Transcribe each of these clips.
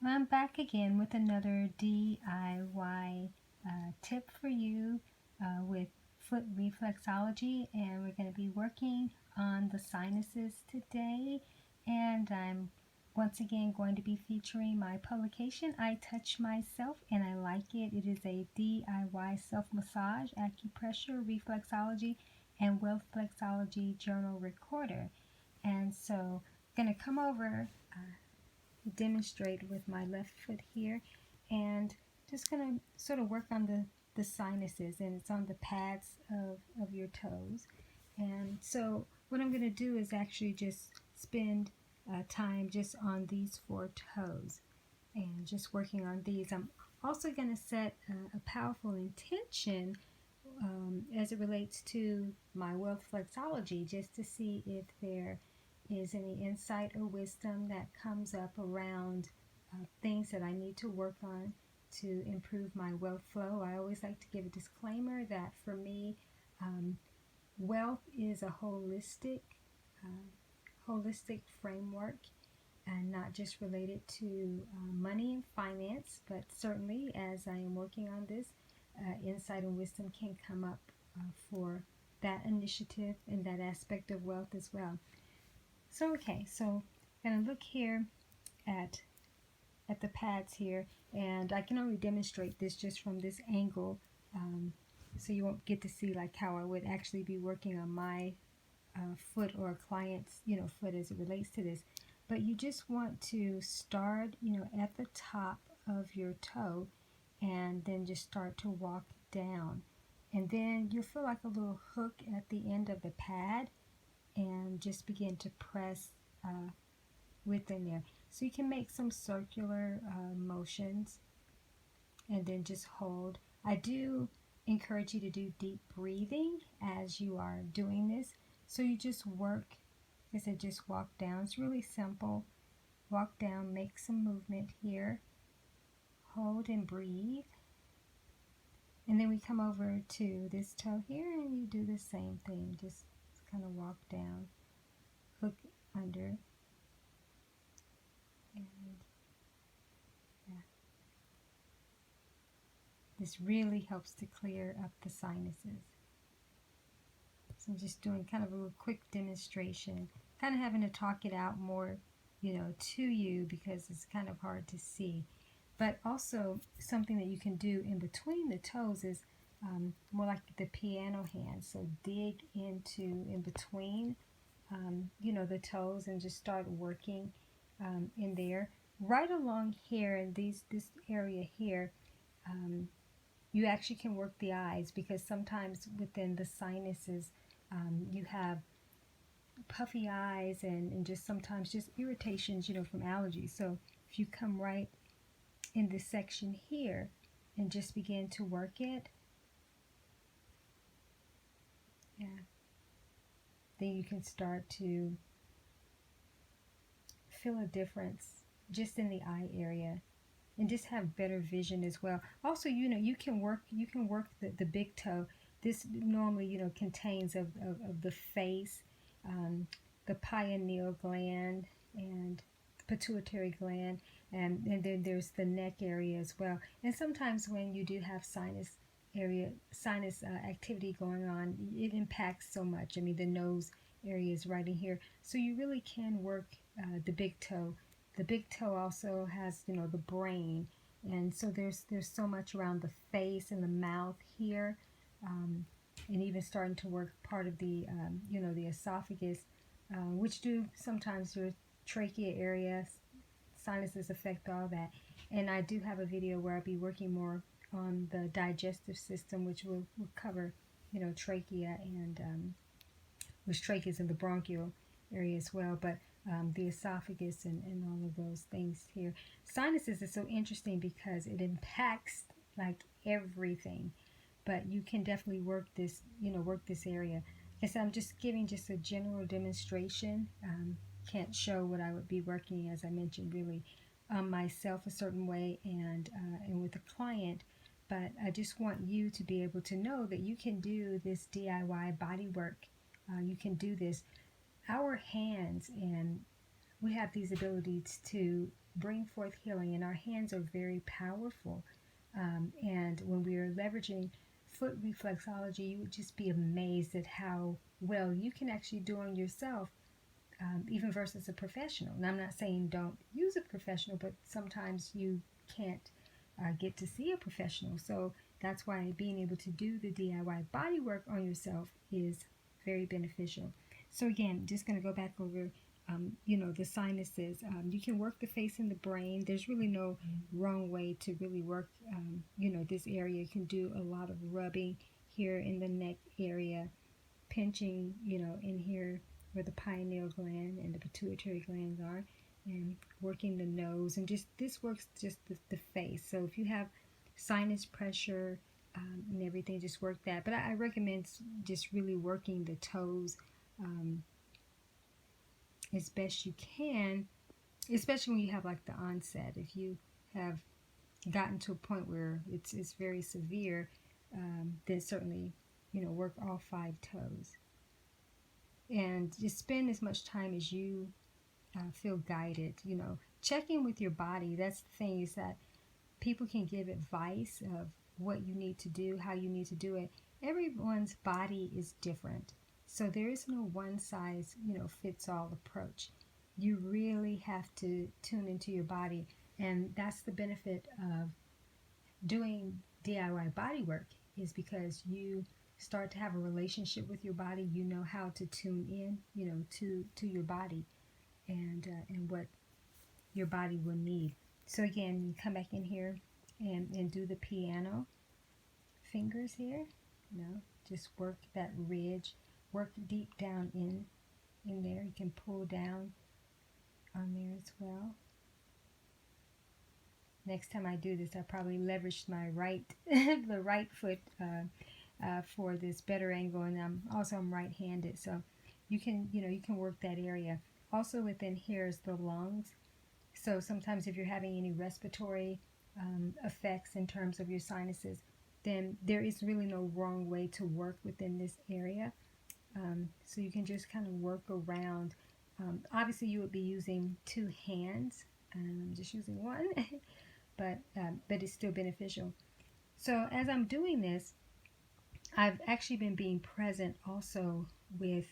I'm back again with another DIY tip for you with foot reflexology, and we're going to be working on the sinuses today. And I'm once again going to be featuring my publication, I Touch Myself and I Like It. It is a DIY self-massage, acupressure, reflexology, and Wealth-flex-ology journal recorder. And so I'm going to come over demonstrate with my left foot here, and just gonna sort of work on the sinuses, and it's on the pads of your toes. And so what I'm going to do is actually just spend time just on these 4 toes and just working on these. I'm also going to set a powerful intention as it relates to my Wealth-flex-ology, just to see if there is any insight or wisdom that comes up around things that I need to work on to improve my wealth flow. I always like to give a disclaimer that for me, wealth is a holistic framework, and not just related to money and finance, but certainly as I am working on this, insight and wisdom can come up for that initiative and that aspect of wealth as well. So okay, so I'm going to look here at the pads here, and I can only demonstrate this just from this angle, so you won't get to see like how I would actually be working on my foot or a client's foot as it relates to this. But you just want to start at the top of your toe, and then just start to walk down, and then you'll feel like a little hook at the end of the pad, and just begin to press within there. So you can make some circular motions and then just hold. I do encourage you to do deep breathing as you are doing this. So you just work, like I said, just walk down. It's really simple. Walk down, make some movement here, hold and breathe. And then we come over to this toe here, and you do the same thing. Just kind of walk down, hook under, and yeah. This really helps to clear up the sinuses. So I'm just doing kind of a little quick demonstration, kind of having to talk it out more, to you, because it's kind of hard to see. But also something that you can do in between the toes is more like the piano hand. So dig into in between, the toes, and just start working in there. Right along here in this area here, you actually can work the eyes, because sometimes within the sinuses you have puffy eyes, and just sometimes just irritations, from allergies. So if you come right in this section here and just begin to work it, then you can start to feel a difference just in the eye area, and just have better vision as well. Also, you can work the big toe. This normally contains of the face, the pineal gland, and pituitary gland, and then there's the neck area as well. And sometimes when you do have sinus activity going on, it impacts so much. I mean, the nose area is right in here, so you really can work the big toe. The big toe also has the brain, and so there's so much around the face and the mouth here, and even starting to work part of the the esophagus, which do sometimes your trachea area. Sinuses affect all that, and I do have a video where I'll be working more on the digestive system, which will cover trachea, and which trachea is in the bronchial area as well, but the esophagus and all of those things here. Sinuses is so interesting because it impacts like everything, but you can definitely work this area. I guess I'm just giving just a general demonstration. Can't show what I would be working, as I mentioned, really myself a certain way, and with a client. But I just want you to be able to know that you can do this DIY body work. You can do this. Our hands and we have these abilities to bring forth healing, and our hands are very powerful. And when we are leveraging foot reflexology, you would just be amazed at how well you can actually do on yourself, even versus a professional. And I'm not saying don't use a professional, but sometimes you can't get to see a professional. So that's why being able to do the DIY body work on yourself is very beneficial. So again, just going to go back over the sinuses. You can work the face and the brain. There's really no wrong way to really work, this area. You can do a lot of rubbing here in the neck area, pinching, in here where the pineal gland and the pituitary glands are, and working the nose. And this works just the face. So if you have sinus pressure and everything, just work that. But I recommend just really working the toes as best you can, especially when you have like the onset. If you have gotten to a point where it's very severe, then certainly, work all 5 toes. And just spend as much time as you feel guided. Check in with your body. That's the thing, is that people can give advice of what you need to do, how you need to do it. Everyone's body is different. So there is no one size, fits all approach. You really have to tune into your body. And that's the benefit of doing DIY body work, is because you start to have a relationship with your body. You know how to tune in, to your body and what your body will need. So again, you come back in here and do the piano fingers here. Just work that ridge. Work deep down in there. You can pull down on there as well. Next time I do this, I probably leveraged my the right foot for this better angle, and I'm right-handed, so you can work that area. Also within here is the lungs. So sometimes if you're having any respiratory effects in terms of your sinuses, then there is really no wrong way to work within this area. So you can just kind of work around. Obviously you would be using 2 hands, and I'm just using one, but it's still beneficial. So as I'm doing this, I've actually been being present also with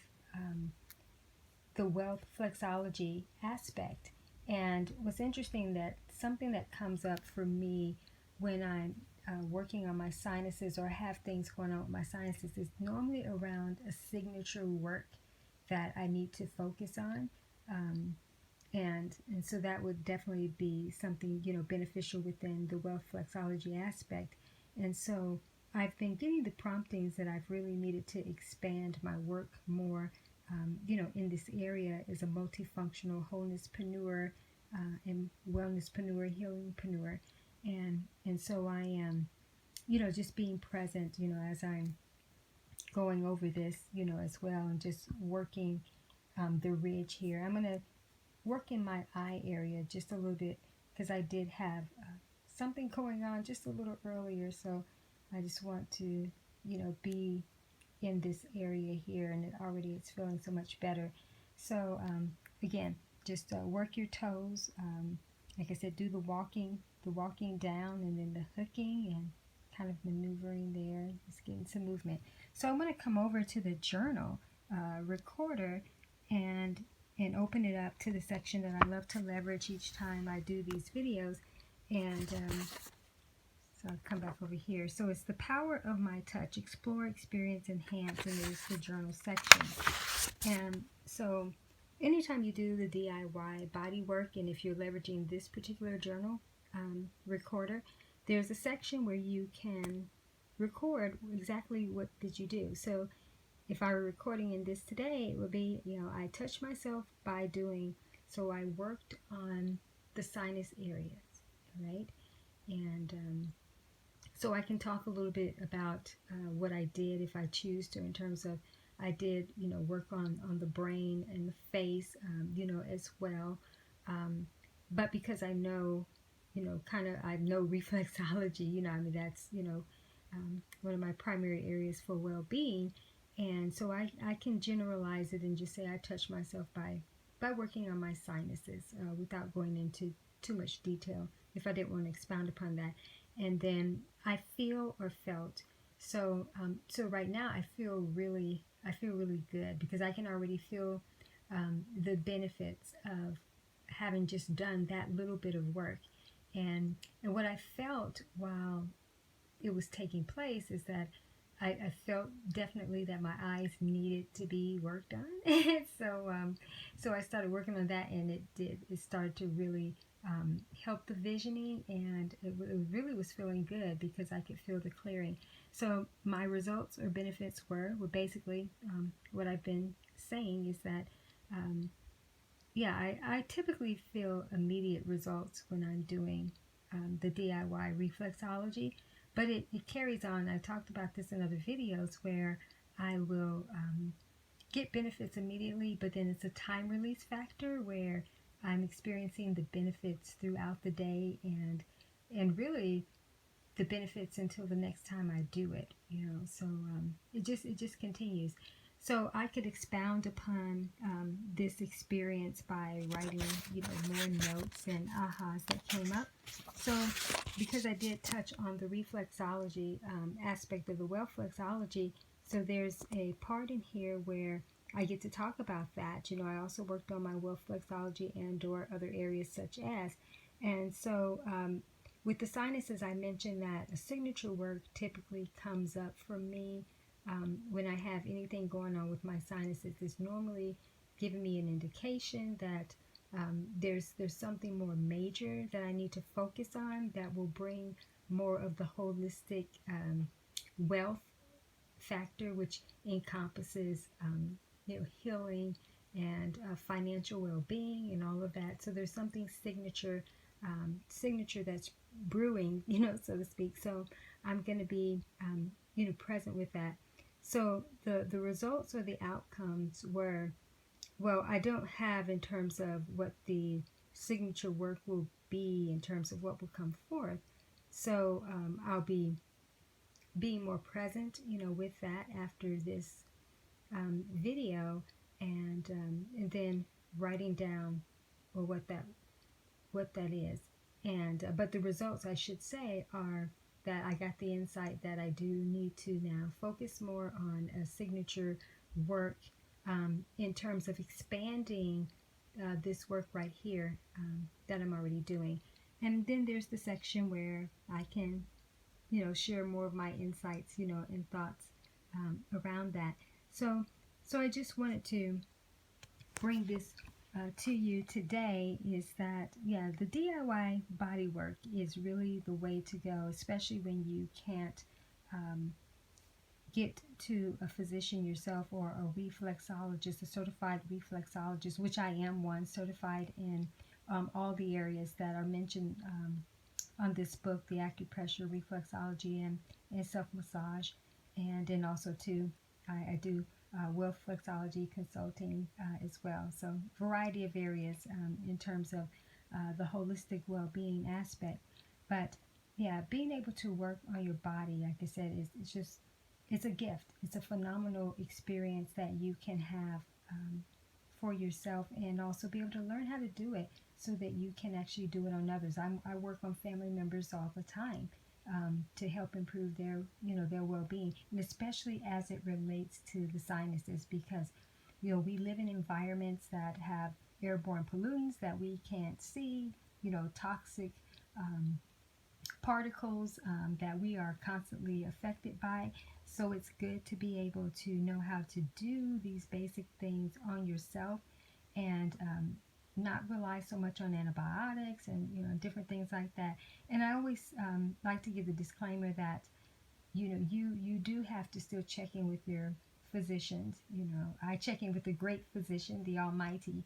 the Wealth-flex-ology aspect. And what's interesting, that something that comes up for me when I'm working on my sinuses or have things going on with my sinuses is normally around a signature work that I need to focus on. And so that would definitely be something, beneficial within the Wealth-flex-ology aspect. And so I've been getting the promptings that I've really needed to expand my work more, in this area as a multifunctional wholeness-preneur and wellness-preneur, healing-preneur. And so I am, just being present, as I'm going over this, as well, and just working the ridge here. I'm going to work in my eye area just a little bit, because I did have something going on just a little earlier, so I just want to, be in this area here, and it's feeling so much better. So again, just work your toes. Like I said, do the walking down, and then the hooking, and kind of maneuvering there, just getting some movement. So I'm going to come over to the journal recorder and open it up to the section that I love to leverage each time I do these videos. And so I'll come back over here. So it's the power of my touch, explore, experience, enhance, and there's the journal section. And so anytime you do the DIY body work, and if you're leveraging this particular journal recorder, there's a section where you can record exactly what did you do. So if I were recording in this today, it would be, I touched myself by doing, so I worked on the sinus areas, right? And so I can talk a little bit about what I did if I choose to, in terms of I did, work on the brain and the face, as well. But because I know, I know reflexology, that's, one of my primary areas for well-being. And so I can generalize it and just say I touch myself by by working on my sinuses without going into too much detail if I didn't want to expound upon that. And then I feel or felt, so right now I feel really good, because I can already feel the benefits of having just done that little bit of work. And what I felt while it was taking place is that I felt definitely that my eyes needed to be worked on. So I started working on that, and it started to really help the visioning, and it really was feeling good because I could feel the clearing. So my results or benefits were basically what I've been saying is that I typically feel immediate results when I'm doing the DIY reflexology, but it carries on. I talked about this in other videos where I will get benefits immediately, but then it's a time release factor where I'm experiencing the benefits throughout the day, and really the benefits until the next time I do it, so it just continues. So I could expound upon this experience by writing, more notes and ahas that came up. So because I did touch on the reflexology aspect of the Wealth-flex-ology, so there's a part in here where I get to talk about that. I also worked on my Wealth-flex-ology and or other areas such as. And so with the sinuses, I mentioned that a signature work typically comes up for me when I have anything going on with my sinuses. It's normally giving me an indication that there's something more major that I need to focus on that will bring more of the holistic wealth factor, which encompasses healing and financial well-being and all of that. So there's something signature that's brewing, so to speak. So I'm going to be present with that. So the results or the outcomes were, well, I don't have in terms of what the signature work will be in terms of what will come forth. So I'll be being more present, with that after this video, and then writing down or what that is. And but the results, I should say, are that I got the insight that I do need to now focus more on a signature work in terms of expanding this work right here that I'm already doing. And then there's the section where I can, share more of my insights, and thoughts around that. So I just wanted to bring this to you today, is that, the DIY body work is really the way to go, especially when you can't get to a physician yourself or a reflexologist, a certified reflexologist, which I am one, certified in all the areas that are mentioned on this book, the Acupressure, Reflexology, and self-massage. And then also too, I do Wealth-flex-ology consulting as well. So variety of areas in terms of the holistic well-being aspect. But being able to work on your body, like I said, it's a gift. It's a phenomenal experience that you can have for yourself, and also be able to learn how to do it so that you can actually do it on others. I work on family members all the time to help improve their well-being, and especially as it relates to the sinuses, because we live in environments that have airborne pollutants that we can't see, toxic particles that we are constantly affected by. So it's good to be able to know how to do these basic things on yourself, and not rely so much on antibiotics and different things like that. And I always like to give the disclaimer that you do have to still check in with your physicians. I check in with the great physician, the Almighty,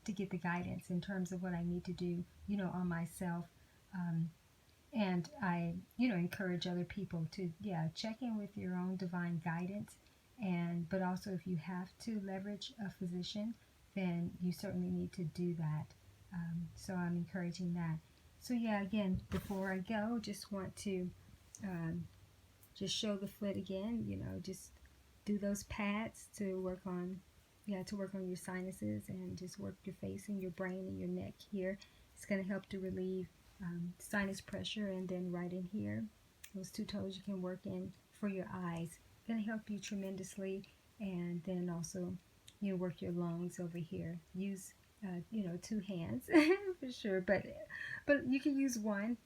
to get the guidance in terms of what I need to do on myself. And I encourage other people to check in with your own divine guidance, but also if you have to leverage a physician, then you certainly need to do that. So I'm encouraging that. So again, before I go, just want to just show the foot again, just do those pads to work on, to work on your sinuses and just work your face and your brain and your neck here. It's going to help to relieve sinus pressure. And then right in here, those two toes you can work in for your eyes. It's going to help you tremendously. And then also work your lungs over here. Use two hands for sure, but you can use one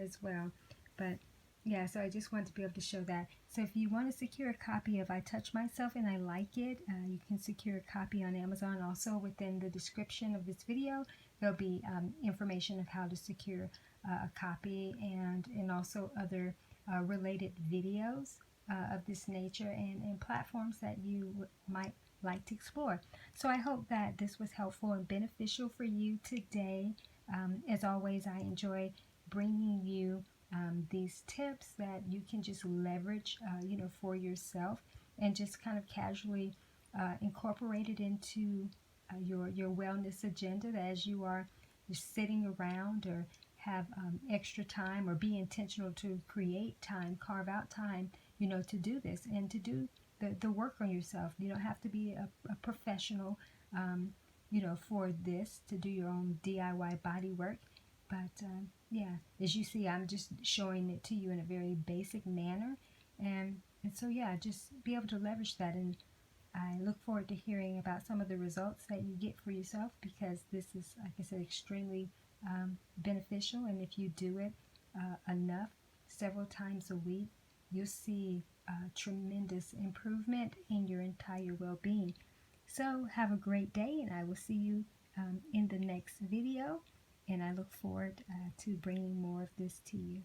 as well. But yeah, so I just wanted to be able to show that. So if you want to secure a copy of I Touch Myself and I Like It, you can secure a copy on Amazon. Also within the description of this video, there'll be information of how to secure a copy, and also other related videos of this nature, and platforms that you might like to explore. So I hope that this was helpful and beneficial for you today. As always, I enjoy bringing you these tips that you can just leverage, for yourself, and just kind of casually incorporate it into your wellness agenda as you're sitting around, or have extra time, or be intentional to create time, carve out time, to do this and to do the work on yourself. You don't have to be a professional, for this, to do your own DIY body work. But yeah, as you see, I'm just showing it to you in a very basic manner. And so yeah, just be able to leverage that. And I look forward to hearing about some of the results that you get for yourself, because this is, like I said, extremely beneficial. And if you do it enough, several times a week, you'll see tremendous improvement in your entire well-being. So have a great day, and I will see you in the next video. And I look forward to bringing more of this to you.